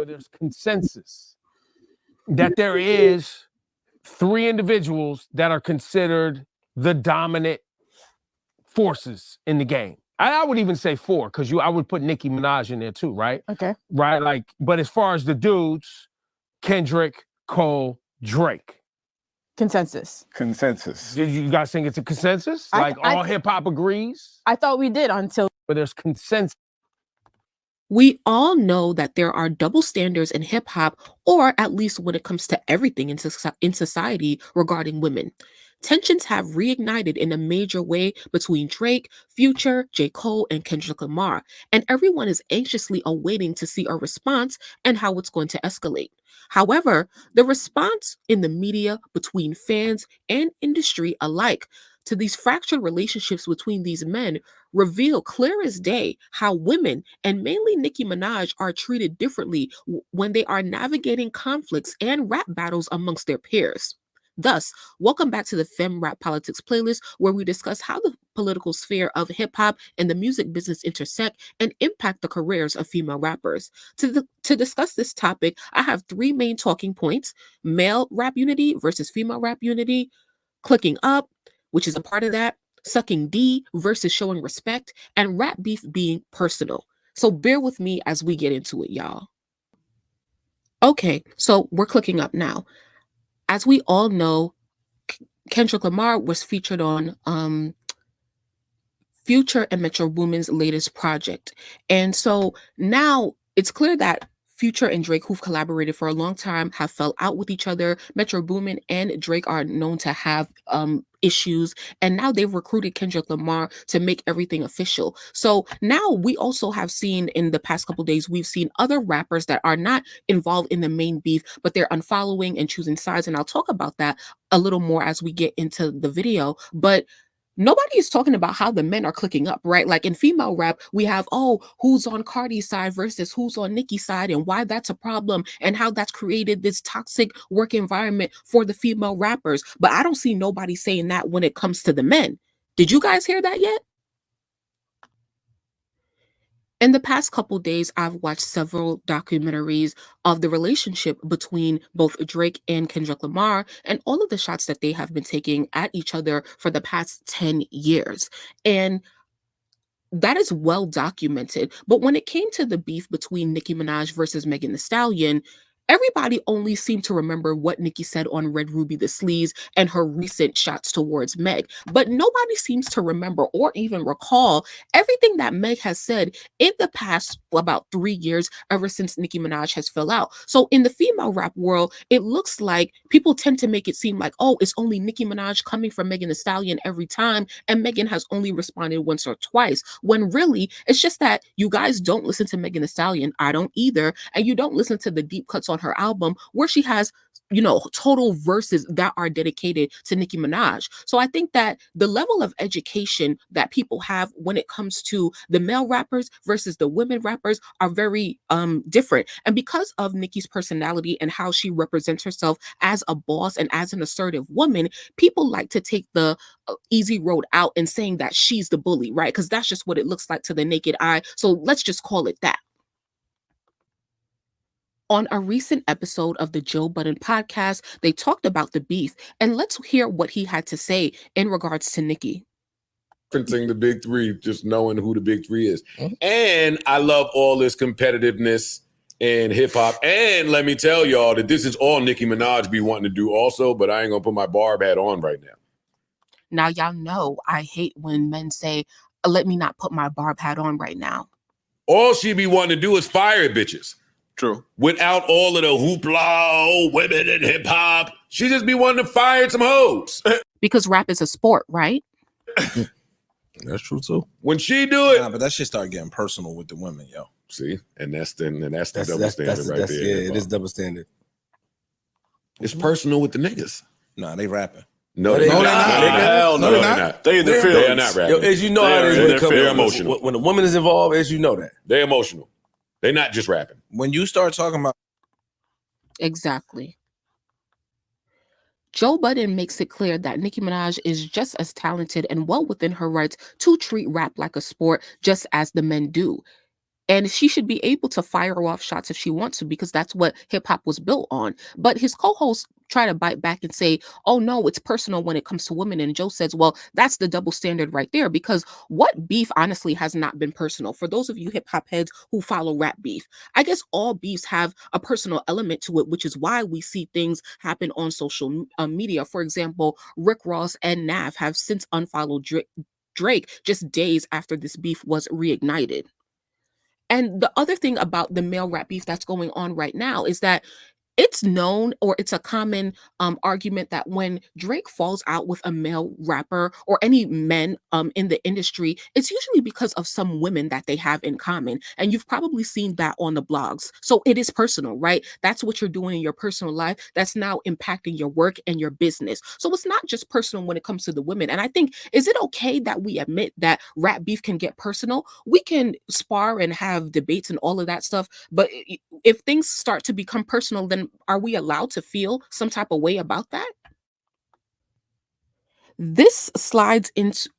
but there's consensus that there is 3 individuals that are considered the dominant forces in the game. I would even say 4, because I would put Nicki Minaj in there too, right? Okay. Right, like, but as far as the dudes, Kendrick, Cole, Drake. Consensus. Did you guys think it's a consensus? Like all hip hop agrees? I thought we did until. But there's consensus. We all know that there are double standards in hip hop, or at least when it comes to everything in society regarding women. Tensions have reignited in a major way between Drake, Future, J. Cole, and Kendrick Lamar, and everyone is anxiously awaiting to see a response and how it's going to escalate. However, the response in the media, between fans and industry alike, to these fractured relationships between these men reveal clear as day how women, and mainly Nicki Minaj, are treated differently when they are navigating conflicts and rap battles amongst their peers. Thus, welcome back to the Fem Rap Politics playlist, where we discuss how the political sphere of hip-hop and the music business intersect and impact the careers of female rappers. To discuss this topic, I have 3 main talking points: male rap unity versus female rap unity, clicking up, which is a part of that, sucking D versus showing respect, and rap beef being personal. So bear with me as we get into it, y'all. Okay, so we're clicking up now. As we all know, Kendrick Lamar was featured on Future and Metro Boomin's latest project. And so now it's clear that Future and Drake, who've collaborated for a long time, have fell out with each other. Metro Boomin and Drake are known to have issues, and now they've recruited Kendrick Lamar to make everything official. So now we also have seen, in the past couple days, we've seen other rappers that are not involved in the main beef, but they're unfollowing and choosing sides, and I'll talk about that a little more as we get into the video. But nobody is talking about how the men are clicking up, right? Like in female rap, we have, who's on Cardi's side versus who's on Nicki's side, and why that's a problem, and how that's created this toxic work environment for the female rappers. But I don't see nobody saying that when it comes to the men. Did you guys hear that yet? In the past couple days, I've watched several documentaries of the relationship between both Drake and Kendrick Lamar, and all of the shots that they have been taking at each other for the past 10 years. And that is well documented. But when it came to the beef between Nicki Minaj versus Megan Thee Stallion, everybody only seemed to remember what Nicki said on Red Ruby the Sleaze and her recent shots towards Meg. But nobody seems to remember or even recall everything that Meg has said in the past about 3 years, ever since Nicki Minaj has fell out. So in the female rap world, it looks like people tend to make it seem like, it's only Nicki Minaj coming from Megan Thee Stallion every time, and Megan has only responded once or twice, when really it's just that you guys don't listen to Megan Thee Stallion. I don't either. And you don't listen to the deep cuts on her album where she has, total verses that are dedicated to Nicki Minaj. So I think that the level of education that people have when it comes to the male rappers versus the women rappers are very different. And because of Nicki's personality and how she represents herself as a boss and as an assertive woman, people like to take the easy road out and saying that she's the bully, right? Because that's just what it looks like to the naked eye. So let's just call it that. On a recent episode of the Joe Budden podcast, they talked about the beef, and let's hear what he had to say in regards to Nicki. Referencing the big 3, just knowing who the big 3 is. And I love all this competitiveness in hip hop. And let me tell y'all that this is all Nicki Minaj be wanting to do also, but I ain't gonna put my barb hat on right now. Now, y'all know I hate when men say, let me not put my barb hat on right now. All she be wanting to do is fire bitches. True. Without all of the hoopla, women in hip hop, she just be wanting to fire some hoes. Because rap is a sport, right? That's true too. When she do it, but that shit start getting personal with the women, yo. See, and that's the double standard right there. Yeah, it is double standard. It's personal with the niggas. Nah, they rapping. No, they're not. Hell no, they're not. They in their feelings. They are not rapping. Yo, as you know how it is they're emotional. When a woman is involved, as you know that. They're emotional. They're not just rapping. When you start talking about... Exactly. Joe Budden makes it clear that Nicki Minaj is just as talented and well within her rights to treat rap like a sport, just as the men do. And she should be able to fire off shots if she wants to, because that's what hip hop was built on. But his co-hosts try to bite back and say, oh no, it's personal when it comes to women. And Joe says, well, that's the double standard right there, because what beef honestly has not been personal? For those of you hip hop heads who follow rap beef, I guess all beefs have a personal element to it, which is why we see things happen on social media. For example, Rick Ross and Nav have since unfollowed Drake just days after this beef was reignited. And the other thing about the male rap beef that's going on right now is that it's known, or it's a common argument, that when Drake falls out with a male rapper or any men in the industry, it's usually because of some women that they have in common. And you've probably seen that on the blogs. So it is personal, right? That's what you're doing in your personal life that's now impacting your work and your business. So it's not just personal when it comes to the women. And I think, is it okay that we admit that rap beef can get personal? We can spar and have debates and all of that stuff, but if things start to become personal, then are we allowed to feel some type of way about that? This slides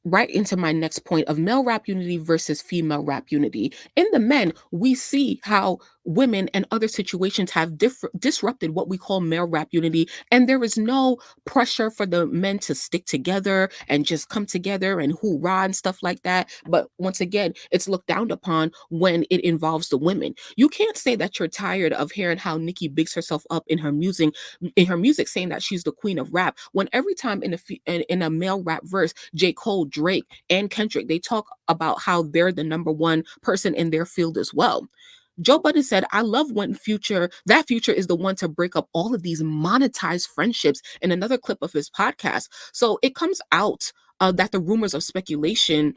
right into my next point of male rap unity versus female rap unity. In the men, we see how women and other situations have disrupted what we call male rap unity, and there is no pressure for the men to stick together and just come together and hoorah and stuff like that. But once again, it's looked down upon when it involves the women. You can't say that you're tired of hearing how Nicki bigs herself up in her music, saying that she's the queen of rap, when every time in a male rap verse, J. Cole, Drake, and Kendrick, they talk about how they're the number one person in their field as well. Joe Budden said, I love when Future is the one to break up all of these monetized friendships, in another clip of his podcast. So it comes out that the rumors of speculation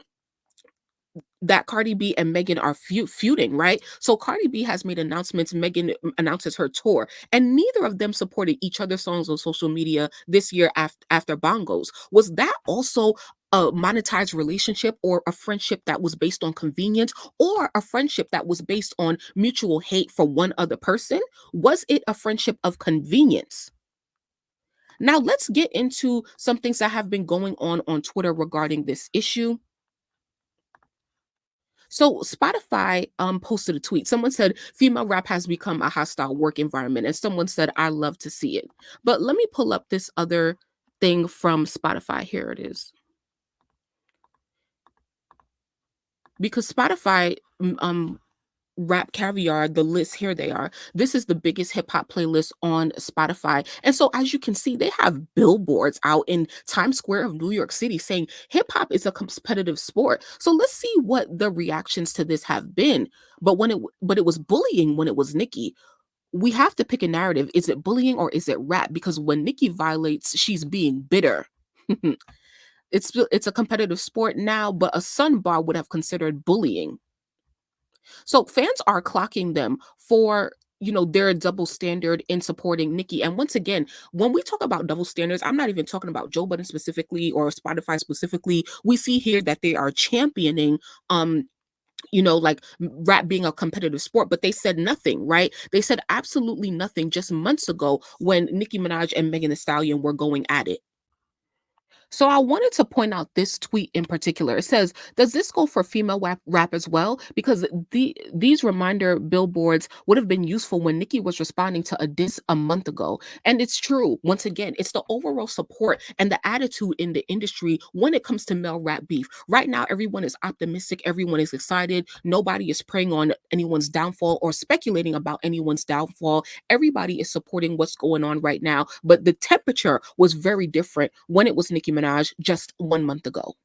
that Cardi B and Megan are feuding, right? So Cardi B has made announcements, Megan announces her tour, and neither of them supported each other's songs on social media this year after Bongos. Was that also a monetized relationship, or a friendship that was based on convenience, or a friendship that was based on mutual hate for one other person? Was it a friendship of convenience? Now let's get into some things that have been going on Twitter regarding this issue. So Spotify posted a tweet. Someone said female rap has become a hostile work environment, and someone said, I love to see it. But let me pull up this other thing from Spotify. Here it is. Because Spotify Rap Caviar, the list, here they are. This is the biggest hip hop playlist on Spotify. And so as you can see, they have billboards out in Times Square of New York City saying hip hop is a competitive sport. So let's see what the reactions to this have been. But it was bullying when it was Nicki. We have to pick a narrative. Is it bullying or is it rap? Because when Nicki violates, she's being bitter. It's a competitive sport now, but a Sun bar would have considered bullying. So fans are clocking them for, their double standard in supporting Nicki. And once again, when we talk about double standards, I'm not even talking about Joe Budden specifically or Spotify specifically. We see here that they are championing like rap being a competitive sport, but they said nothing, right? They said absolutely nothing just months ago when Nicki Minaj and Megan Thee Stallion were going at it. So I wanted to point out this tweet in particular. It says, does this go for female rap as well? Because these reminder billboards would have been useful when Nicki was responding to a diss a month ago. And it's true. Once again, it's the overall support and the attitude in the industry when it comes to male rap beef. Right now, everyone is optimistic. Everyone is excited. Nobody is preying on anyone's downfall or speculating about anyone's downfall. Everybody is supporting what's going on right now. But the temperature was very different when it was Nicki Minaj just 1 month ago.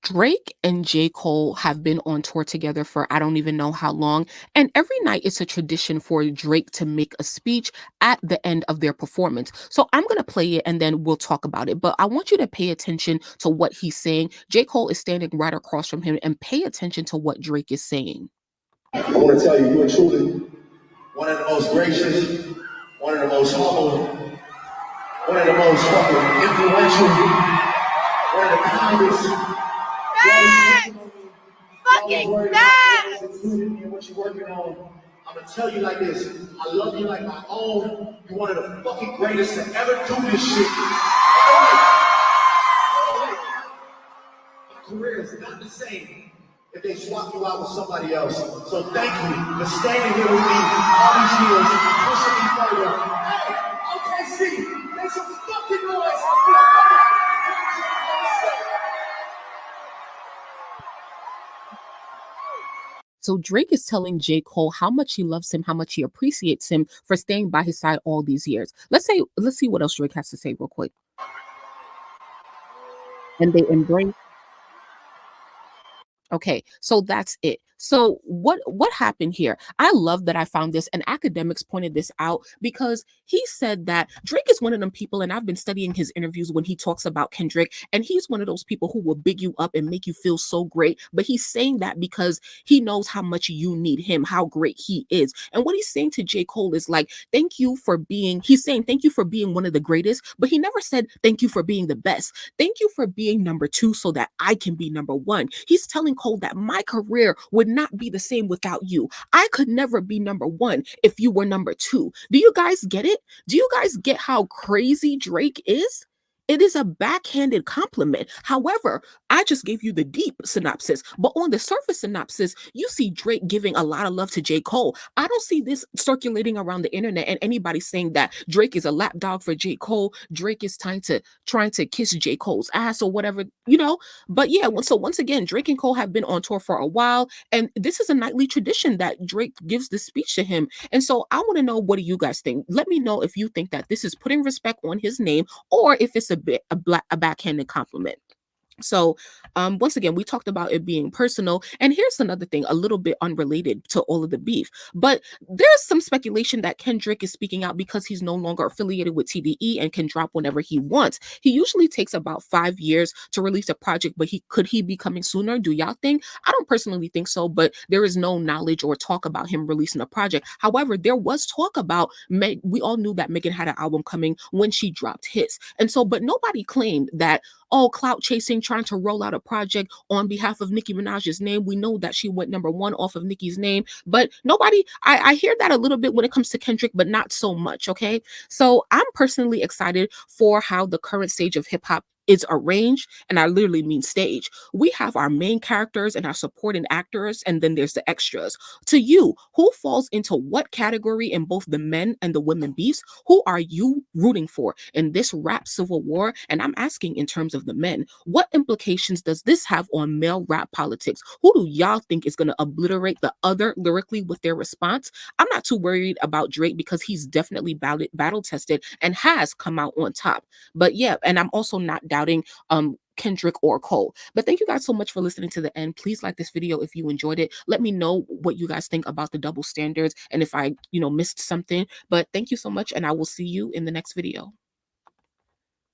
Drake and J. Cole have been on tour together for I don't even know how long. And every night it's a tradition for Drake to make a speech at the end of their performance. So I'm going to play it and then we'll talk about it. But I want you to pay attention to what he's saying. J. Cole is standing right across from him, and pay attention to what Drake is saying. I want to tell you, you are truly one of the most gracious, one of the most humble, one of the most fucking influential, one of the kindest. Fucking bad! What you're working on, I'm gonna tell you like this. I love you like my own. You're one of the fucking greatest to ever do this shit. My career is not the same. if they swap you out with somebody else. So thank you for standing here with me all these years, pushing me further. Hey, OKC, make some fucking noise. So Drake is telling J. Cole how much he loves him, how much he appreciates him for staying by his side all these years. Let's see what else Drake has to say real quick. And they embrace. Okay, so that's it. So what happened here? I love that I found this, and academics pointed this out because he said that Drake is one of them people, and I've been studying his interviews when he talks about Kendrick, and he's one of those people who will big you up and make you feel so great. But he's saying that because he knows how much you need him, how great he is. And what he's saying to J. Cole is like, he's saying thank you for being one of the greatest, but he never said thank you for being the best. Thank you for being number 2 so that I can be number 1. He's telling Cole that my career would not be the same without you. I could never be number 1 if you were number 2. Do you guys get it? Do you guys get how crazy Drake is? It is a backhanded compliment. However, I just gave you the deep synopsis, but on the surface synopsis, you see Drake giving a lot of love to J. Cole. I don't see this circulating around the internet and anybody saying that Drake is a lapdog for J. Cole. Drake is trying to kiss J. Cole's ass or whatever, But yeah, so once again, Drake and Cole have been on tour for a while, and this is a nightly tradition that Drake gives the speech to him. And so I want to know, what do you guys think? Let me know if you think that this is putting respect on his name or if it's a backhanded compliment. So once again, we talked about it being personal, and here's another thing, a little bit unrelated to all of the beef, but there's some speculation that Kendrick is speaking out because he's no longer affiliated with TDE and can drop whenever he wants. He usually takes about 5 years to release a project, but could he be coming sooner? Do y'all think? I don't personally think so, but there is no knowledge or talk about him releasing a project. However, there was talk about we all knew that Megan had an album coming when she dropped his, and so, but nobody claimed that, oh, clout chasing, trying to roll out a project on behalf of Nicki Minaj's name. We know that she went number 1 off of Nicki's name, but nobody, I hear that a little bit when it comes to Kendrick, but not so much, okay? So I'm personally excited for how the current stage of hip hop is arranged, and I literally mean stage. We have our main characters and our supporting actors, and then there's the extras. To you, who falls into what category in both the men and the women beefs? Who are you rooting for in this rap civil war? And I'm asking in terms of the men, what implications does this have on male rap politics? Who do y'all think is going to obliterate the other lyrically with their response? I'm not too worried about Drake because he's definitely battle tested and has come out on top. But yeah, and I'm also not doubting Kendrick or Cole. But thank you guys so much for listening to the end. Please like this video if you enjoyed it. Let me know what you guys think about the double standards and if I missed something. But thank you so much, and I will see you in the next video.